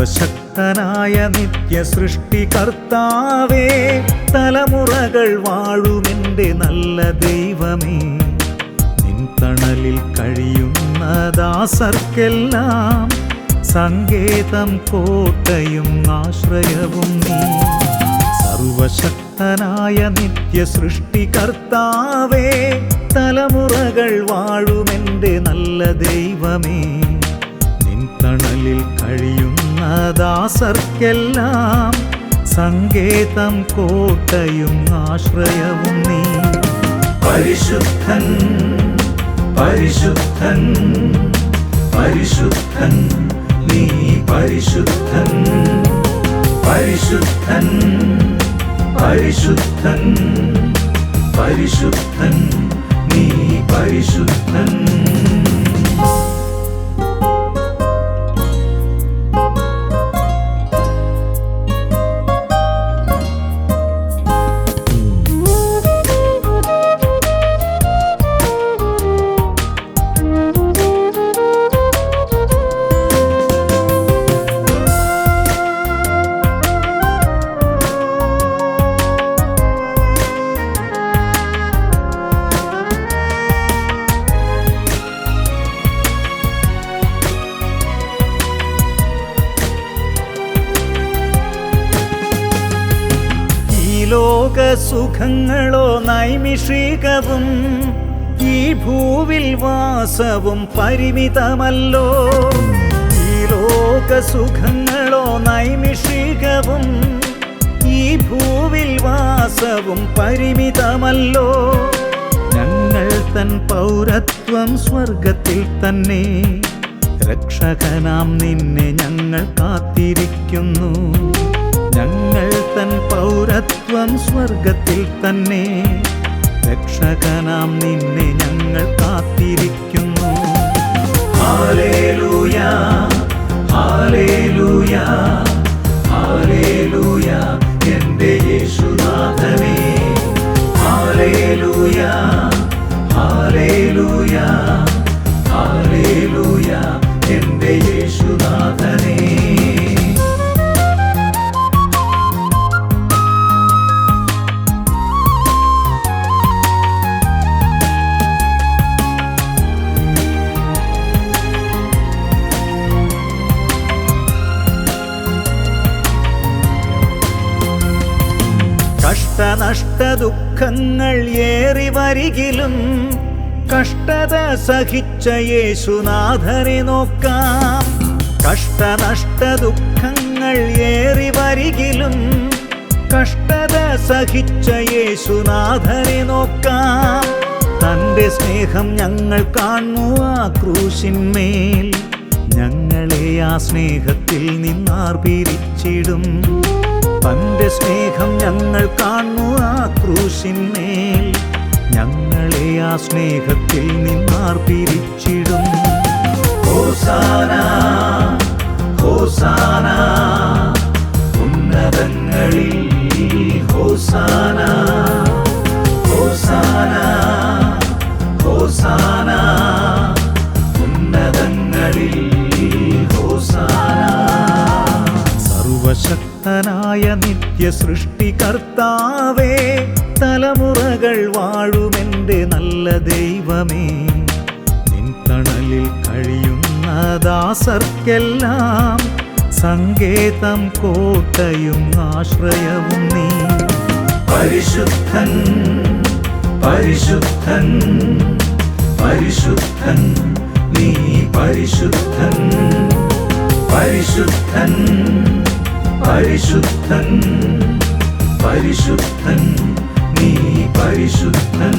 സർവശക്തനായ നിത്യ സൃഷ്ടികർത്താവേ, തലമുറകൾ വാഴുമെൻ്റെ നല്ല ദൈവമേ, നിൻ തണലിൽ കഴിയുന്ന ദാസർക്കെല്ലാം സങ്കേതം കോട്ടയും ആശ്രയവും നീ. സർവശക്തനായ നിത്യ സൃഷ്ടികർത്താവേ, തലമുറകൾ വാഴുമെൻ്റെ നല്ല ദൈവമേ, നിൻ തണലിൽ കഴിയുന്ന ദാസർക്കെല്ലാം സങ്കേതം കോട്ടയും ആശ്രയവും നീ. പരിശുദ്ധൻ പരിശുദ്ധൻ പരിശുദ്ധൻ നീ, പരിശുദ്ധൻ പരിശുദ്ധൻ പരിശുദ്ധൻ പരിശുദ്ധൻ നീ, പരിശുദ്ധൻ. ലോകസുഖങ്ങളോ നൈമിഷികവും, ഈ ഭൂവിൽ വാസവും പരിമിതമല്ലോ. ഈ ലോകസുഖങ്ങളോ നൈമിഷികവും, ഈ ഭൂവിൽ വാസവും പരിമിതമല്ലോ. ഞങ്ങൾ തൻ പൗരത്വം സ്വർഗത്തിൽ തന്നെ, രക്ഷകനാം നിന്നെ ഞങ്ങൾ കാത്തിരിക്കുന്നു. ഞങ്ങൾ തൻ പൗരത്വം സ്വർഗത്തിൽ തന്നെ, രക്ഷകനാം നിന്നെ ഞങ്ങൾ കാത്തിരിക്കുന്നു. ഹല്ലേലൂയ ഹല്ലേലൂയ ഹല്ലേലൂയ എൻ്റെ യേശുനാഥനേ. ഹല്ലേലൂയ ഹല്ലേലൂയ ഹല്ലേലൂയ എൻ്റെ യേശുനാഥനേ. കഷ്ടനഷ്ട ദുഃഖങ്ങൾ ഏറി വരികിലും, കഷ്ടത സഹിച്ച യേശുനാഥനെ നോക്കാം. കഷ്ടനഷ്ട ദുഃഖങ്ങൾ ഏറി വരികിലും, കഷ്ടത സഹിച്ച യേശുനാഥനെ നോക്കാം. തൻ്റെ സ്നേഹം ഞങ്ങൾ കാണുന്നു ആ ക്രൂശിന്മേൽ, ഞങ്ങളെ ആ സ്നേഹത്തിൽ നിന്നാർപിരിച്ചിടും. തൻ്റെ സ്നേഹം ഞങ്ങൾ കാണുന്നു ആ ക്രൂശിന്മേൽ, ഞങ്ങളെ ആ സ്നേഹത്തിൽ നിന്നാർപിരിച്ചിടും. ഹോസാന ഹോസാന ഉന്നതങ്ങളിൽ ഹോസാന, ഹോസാന ഹോസാന ഉന്നതങ്ങളിൽ ഹോസാന. സർവശക്തനായ നിത്യ സൃഷ്ടികർത്താവേ, തലമുറകൾ വാഴുമെൻ്റെ നല്ല ദൈവമേ, നിൻ തണലിൽ കഴിയുന്ന ദാസർക്കെല്ലാം സങ്കേതം കോട്ടയും ആശ്രയവും നീ. പരിശുദ്ധൻ പരിശുദ്ധൻ പരിശുദ്ധൻ നീ, പരിശുദ്ധൻ പരിശുദ്ധൻ പരിശുദ്ധൻ പരിശുദ്ധൻ നീ, പരിശുദ്ധൻ.